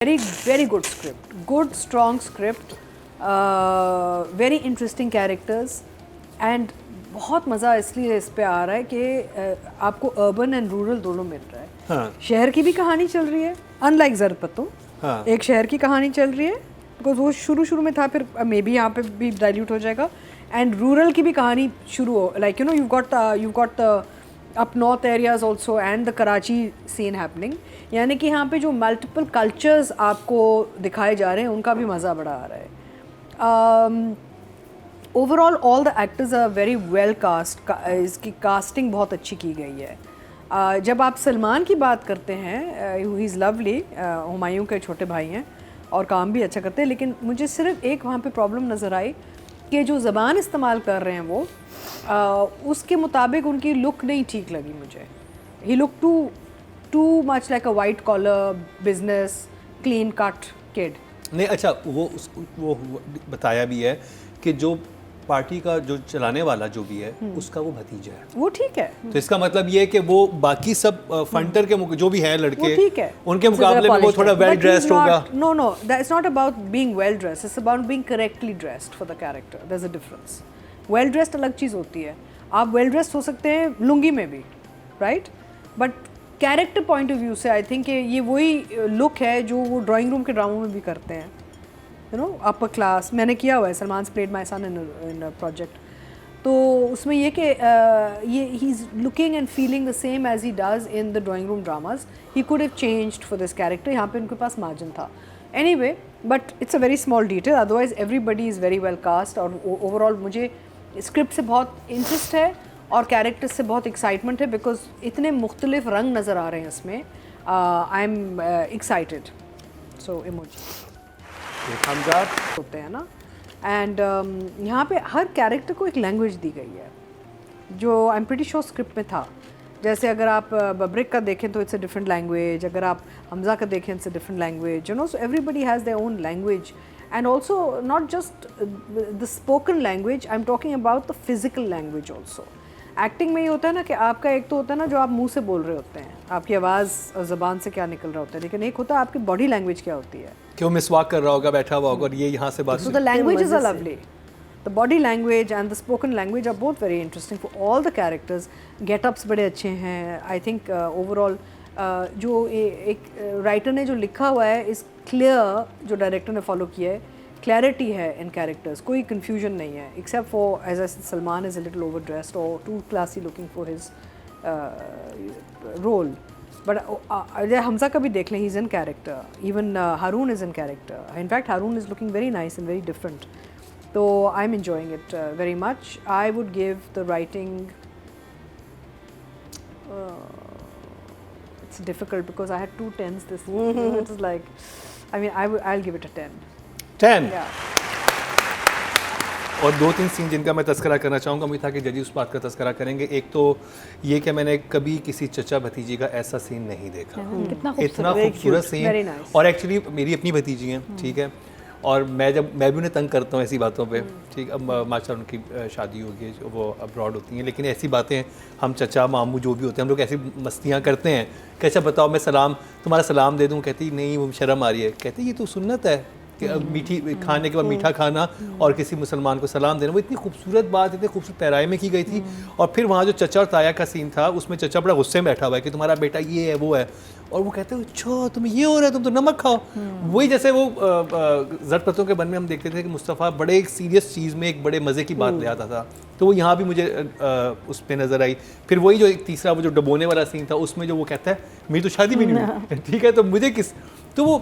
Very good script, good strong script, very interesting characters and बहुत मज़ा इसलिए इस पे आ रहा है कि आपको अर्बन एंड रूरल दोनों मिल रहा है। हाँ। शहर की भी कहानी चल रही है अनलाइक ज़रपतों। हाँ। एक शहर की कहानी चल रही है बिकॉज वो शुरू में था, फिर मे बी यहाँ पे भी डाइल्यूट हो जाएगा। एंड रूरल की भी कहानी शुरू हो, like you got the up north areas also and the Karachi scene happening, यानी कि यहाँ पे जो मल्टीपल कल्चर्स आपको दिखाए जा रहे हैं उनका भी मज़ा बड़ा आ रहा है। Overall all the actors are very well cast, इसकी कास्टिंग बहुत अच्छी की गई है। जब आप सलमान की बात करते हैं, ही इज़ लवली, हुमायूं के छोटे भाई हैं और काम भी अच्छा करते हैं, लेकिन मुझे सिर्फ एक वहाँ पे प्रॉब्लम नज़र आई कि जो ज़बान इस्तेमाल कर रहे हैं वो उसके मुताबिक उनकी लुक नहीं ठीक लगी मुझे। He look too much like a white collar business clean cut kid. नहीं, अच्छा वो बताया भी है कि जो पार्टी का जो चलाने वाला जो भी है उसका वो भतीजा है। वो ठीक है, तो इसका मतलब ये है कि वो बाकी सब फंटर के जो भी है लड़के, ठीक है, उनके मुकाबले में वो थोड़ा वेल ड्रेस्ड होगा। No that's not about being well dressed, it's about being correctly dressed for the character. There is a difference. Well dressed अलग चीज़ होती है, आप वेल ड्रेस्ड हो सकते हैं लुंगी में भी, right, but character point of view से आई थिंक ये वही लुक है जो वो ड्राइंग रूम के ड्रामों में भी करते हैं, यू नो, अपर क्लास। मैंने किया हुआ है, Salman played my son in project, तो उसमें ये कि ये he is looking and feeling the same as he does in the drawing room dramas. He could have changed for this character, यहाँ पे उनके पास मार्जिन था। Anyway, but it's a very small detail, otherwise everybody is very well cast. और overall मुझे script से बहुत interest है और कैरेक्टर्स से बहुत एक्साइटमेंट है, बिकॉज इतने मुख्तलिफ रंग नज़र आ रहे हैं इसमें। I am excited, so emoji होते हैं ना। एंड यहाँ पे हर कैरेक्टर को एक लैंग्वेज दी गई है जो I am pretty sure script में था। जैसे अगर आप बब्रिक का देखें तो इट्स अ डिफरेंट लैंग्वेज, अगर आप हमजा का देखें it's a different language, you know, so everybody has their own language. And also not just the spoken language, I am talking about the physical language also. Acting में ये होता है ना कि आपका एक तो होता है ना जो आप मुंह से बोल रहे होते हैं, आपकी आवाज़ और ज़बान से क्या निकल रहा होता है, लेकिन एक होता है आपकी बॉडी लैंग्वेज क्या होती है, कि वो मिसवाक कर रहा होगा, बैठा हुआ होगा और ये यहाँ से बात। So the languages are lovely. The body language and the spoken language are both very interesting for all the characters. Get-ups बड़े अच्छे हैं. I think overall जो एक राइटर ने जो लिखा हुआ है इस क्लियर, जो डायरेक्टर ने फॉलो किया है, क्लैरिटी है इन कैरेक्टर्स, कोई कन्फ्यूजन नहीं है, except for as Salman is a little over dressed और too classy looking for his role. But Hamza का भी देख लें, he is in character. Even Haroon is in character. In fact Haroon is looking very nice and very different. तो I am enjoying it very much. I would give the writing, it's difficult because I had 2 10s this week. It is like, I mean, I'll give it a 10. 10? Yeah. और 2-3 scene जिनका मैं तस्करा करना चाहूँगा, मुझे था कि जजी उस बात का तस्करा करेंगे। एक तो ये कि मैंने कभी किसी चचा भतीजी का ऐसा सीन नहीं देखा, इतना खूबसूरत सीन। और एक्चुअली मेरी अपनी भतीजी हैं, ठीक है, और मैं भी उन्हें तंग करता हूँ ऐसी बातों पे, ठीक। अब माशाल्लाह उनकी शादी हो गई, वो अब्रॉड होती हैं, लेकिन ऐसी बातें हम चचा मामू जो भी होते हैं, हम लोग ऐसी मस्तियाँ करते हैं कि अच्छा बताओ मैं तुम्हारा सलाम दे दूँ, कहती नहीं वो शर्म आ रही है, कहती ये तो सुन्नत है कि मीठी खाने के बाद मीठा खाना और किसी मुसलमान को सलाम देना। वो इतनी खूबसूरत बात, इतनी खूबसूरत पैराए में की गई थी। और फिर वहाँ जो चचा और ताया का सीन था, उसमें चचा बड़ा गुस्से में बैठा हुआ है कि तुम्हारा बेटा ये है वो है, और वो कहते हैं अच्छा तुम्हें ये हो रहा है, तुम तो नमक खाओ। वही जैसे वो ज़रपतों के बन में हम देखते थे कि मुस्तफ़ा बड़े एक सीरियस चीज़ में एक बड़े मज़े की बात ले आता था, तो वो यहाँ भी मुझे उस पर नज़र आई। फिर वही जो एक तीसरा वो जो डबोने वाला सीन था, उसमें जो वो कहता है मेरी तो शादी भी नहीं हुई, ठीक है, तो मुझे तो वो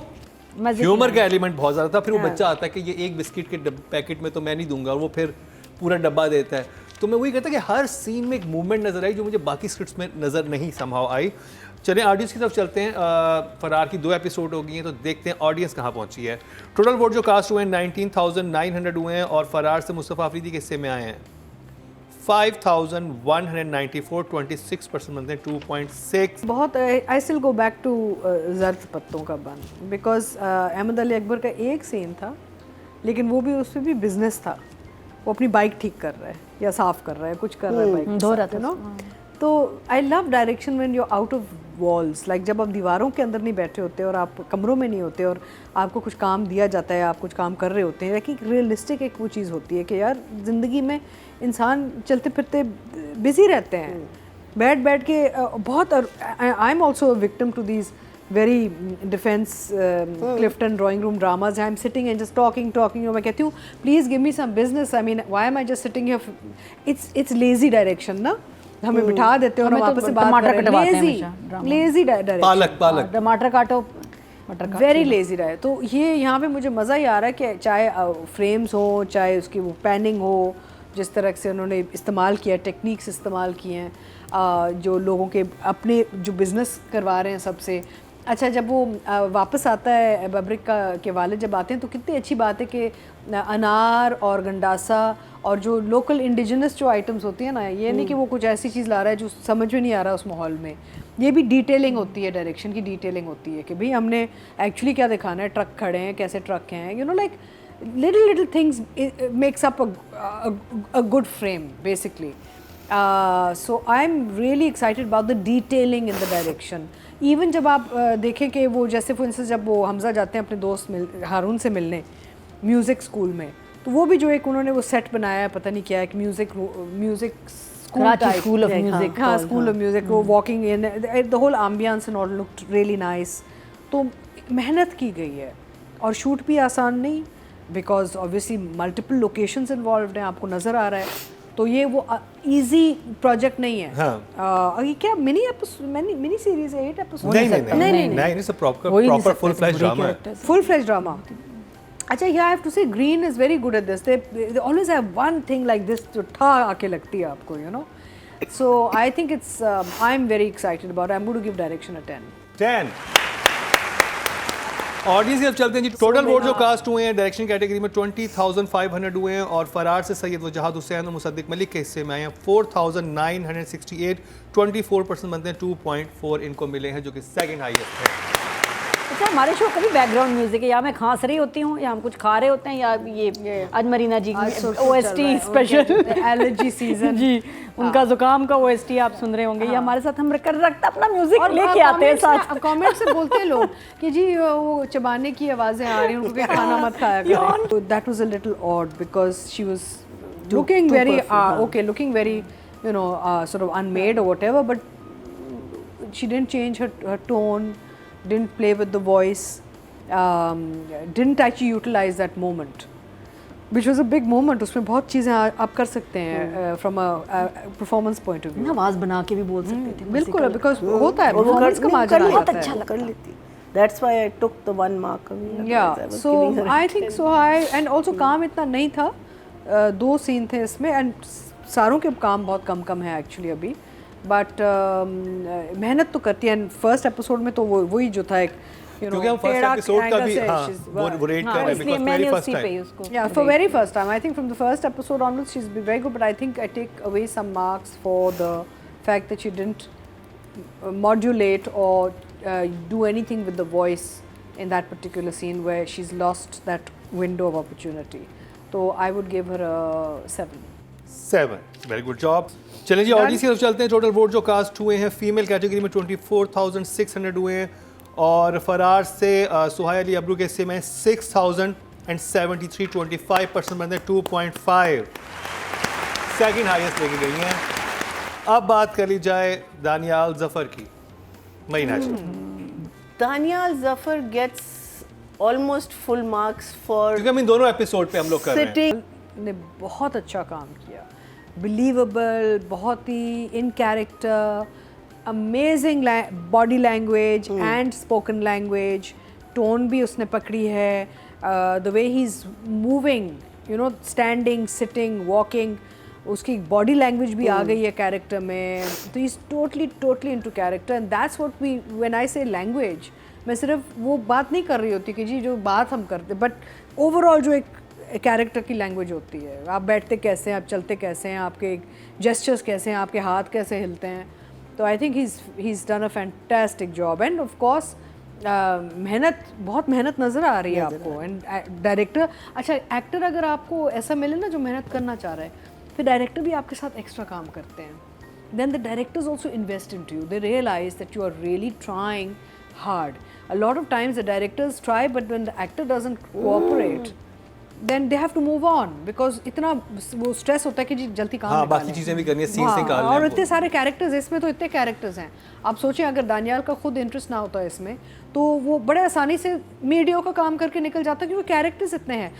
ह्यूमर का एलिमेंट बहुत ज़्यादा था। फिर वो बच्चा आता है कि ये एक बिस्किट के पैकेट में तो मैं नहीं दूंगा, और वो फिर पूरा डब्बा देता है। तो मैं वही कहता कि हर सीन में एक मूवमेंट नज़र आई जो मुझे बाकी स्क्रिप्ट्स में नज़र नहीं संभव आई। चलें ऑडियंस की तरफ चलते हैं। फरार की 2 एपिसोड हो गई हैं, तो देखते हैं ऑडियंस कहाँ पहुँची है। टोटल वोट जो कास्ट हुए हैं 19,900 हुए हैं, और फरार से मुस्तफ़ा अफरीदी के हिस्से में आए हैं 5,194, 26% बनते हैं 2.6। बहुत I still go back to ज़रपतों का बन, बिकॉज अहमद अली अकबर का एक सीन था, लेकिन वो भी उसमें भी बिजनेस था। वो अपनी बाइक ठीक कर रहा है या साफ़ कर रहा है, कुछ कर रहा है, बाइक धो रहा था ना। तो I love direction when you out of walls. Like जब आप दीवारों के अंदर नहीं बैठे होते और आप कमरों में नहीं होते और आपको कुछ काम दिया जाता है, आप कुछ काम कर रहे होते हैं, लेकिन रियलिस्टिक एक वो चीज़ होती है कि यार ज़िंदगी में इंसान चलते फिरते बिज़ी रहते हैं, बैठ के बहुत. I am also victim to these very defense Clifton drawing room dramas. I'm sitting and just talking. मैं कहती हूँ please give me some business. I mean why am I just sitting here? It's lazy direction ना. हमें बिठा देते हो और वापस से बात कर रहे हैं. Lazy direction. पालक टमाटर काटो, मटर काटो. Very lazy direction. तो ये यहाँ पे मुझे मज़ा ही आ रहा है कि चाहे फ्रेम्स हो, चाहे उसकी वो पैनिंग हो, जिस तरह से उन्होंने इस्तेमाल किया, टेक्निक्स इस्तेमाल किए हैं, जो लोगों के अपने जो बिज़नेस करवा रहे हैं सबसे. अच्छा, जब वो वापस आता है बब्रिक के वालिद जब आते हैं तो कितनी अच्छी बात है कि अनार और गंडासा और जो लोकल इंडिजिनस जो आइटम्स होती हैं ना, ये नहीं कि वो कुछ ऐसी चीज़ ला रहा है जो समझ में नहीं आ रहा उस माहौल में. ये भी डिटेलिंग होती है, डायरेक्शन की डिटेलिंग होती है कि भाई हमने एक्चुअली क्या दिखाना है. ट्रक खड़े हैं, कैसे ट्रक हैं, you know, like little things makes up a good frame basically. So I'm really excited about the detailing in the direction. Even जब आप देखें कि वो जैसे फॉर इंस्टेंस जब वो हमजा जाते हैं अपने दोस्त हारून से मिलने म्यूज़िक स्कूल में, तो वो भी जो एक उन्होंने वो सेट बनाया है, पता नहीं क्या है, म्यूज़िक स्कूल ऑफ म्यूज़िक, हाँ स्कूल ऑफ म्यूज़िक, वो walking in the whole ambiance and all looked really nice. तो मेहनत की गई है और शूट भी आसान नहीं, because obviously multiple locations involved हैं, आपको नज़र आ रहा है. तो ये वो इजी प्रोजेक्ट नहीं है. हाँ. ये क्या मिनी सीरीज है, 8 एपिसोड? नहीं, it's a proper full fledge drama. Full fledge drama. अच्छा, yeah, I have to say Green is very good at this. They always have one thing like this जो ठा आके लगती है आपको, you know. So I think it's I'm very excited about it. I'm going to give direction a 10. Audience अब चलते हैं जी. Total vote जो कास्ट हुए हैं डायरेक्शन कैटेगरी में 20,500 हुए हैं और फरार से सैयद वजहाद हुसैन और मुसद्दिक मलिक के हिस्से में आए हैं 4,968. 24% बनते हैं 2.4 इनको मिले हैं, जो कि सेकंड हाईएस्ट है. अच्छा, हमारे शो का भी बैकग्राउंड म्यूजिक है, या मैं खांस रही होती हूँ या हम कुछ खा रहे होते हैं, या ये आज मरीना जी OST स्पेशल एलर्जी सीजन जी, उनका जुकाम का OST आप सुन रहे होंगे. या हमारे साथ हम रखता अपना म्यूजिक लेके आते हैं साथ. कमेंट से बोलते हैं लोग कि जी वो चबाने की आवाज़ें आ रही हैं, उनको खाना मत खाया करें. तो that was a little odd because she was looking very you know sort of unmade or whatever, but she didn't change her tone, didn't play with the voice, didn't actually utilize that moment, which was a big moment. उसमें बहुत चीज़ें आप कर सकते हैं from a performance point of view. आवाज़ बना के भी बोल सकते थे. बिल्कुल, because होता है performance का माजरा बहुत अच्छा कर लेती. That's why I took the 1 mark away. Yeah, so I think so. And also काम इतना नहीं था, 2 सीन थे इसमें, and सारों के काम बहुत कम है एक्चुअली अभी, बट मेहनत तो करती है. फर्स्ट एपिसोड में तो वही जो था एक, you know, क्योंकि हम फर्स्ट एपिसोड का भी वो रेट कर रहे हैं because very first time. Yeah, for very first time. I think from the first episode onwards she's been very good, but I think I take away some marks for the fact that she didn't modulate or do anything with the voice in that particular scene where she's lost that window of opportunity. So I would give her a 7. Very good job. चलें जी, audience की तरफ चलते हैं. Total vote जो cast हुए हैं female category में 24,600 हुए हैं और फरार से सुहाय अली अब्रू के हिस्से में 6,073. 25% बनते हैं 2.5. सेकंड हाईएस्ट लेके गई हैं. अब बात कर ली जाए दानियाल जफर की. महीना Danyal Zafar gets almost full marks for, क्योंकि हम इन दोनों एपिसोड पे हम लोग कर रहे हैं. ने बहुत अच्छा काम किया, बिलीवेबल, बहुत ही in character, amazing body language and spoken language, tone भी उसने पकड़ी है, the way he is moving, you know, standing, sitting, walking, उसकी बॉडी लैंग्वेज भी आ गई है कैरेक्टर में. तो is totally into character, and that's what we, when I say language, मैं सिर्फ वो बात नहीं कर रही होती कि जी जो बात हम करते, बट ओवरऑल जो एक कैरेक्टर की लैंग्वेज होती है, आप बैठते कैसे हैं, आप चलते कैसे हैं, आपके जेस्चर्स कैसे हैं, आपके हाथ कैसे हिलते हैं. तो I think he is done a fantastic job. End of course बहुत मेहनत नज़र आ रही है आपको. एंड डायरेक्टर, अच्छा एक्टर अगर आपको ऐसा मिले ना जो मेहनत करना चाह रहा है, फिर डायरेक्टर भी आपके साथ एक्स्ट्रा काम करते हैं. then the directors also invest into you. They realize that you are really trying hard. A lot of times the directors try, but when the actor doesn't cooperate, then they have to move on because इतना वो stress होता है कि जी जल्दी काम हाँ, निकालें। बाकी चीजें भी करनी है, scenes हाँ, निकालने और हैं इतने सारे कैरेक्टर्स हैं इसमें, तो इतने कैरेक्टर्स हैं। आप सोचें अगर दानियाल का खुद इंटरेस्ट ना होता है इसमें, तो वो बड़े आसानी से मीडिया का काम करके निकल जाता है क्योंकि कैरेक्टर्स इतने हैं।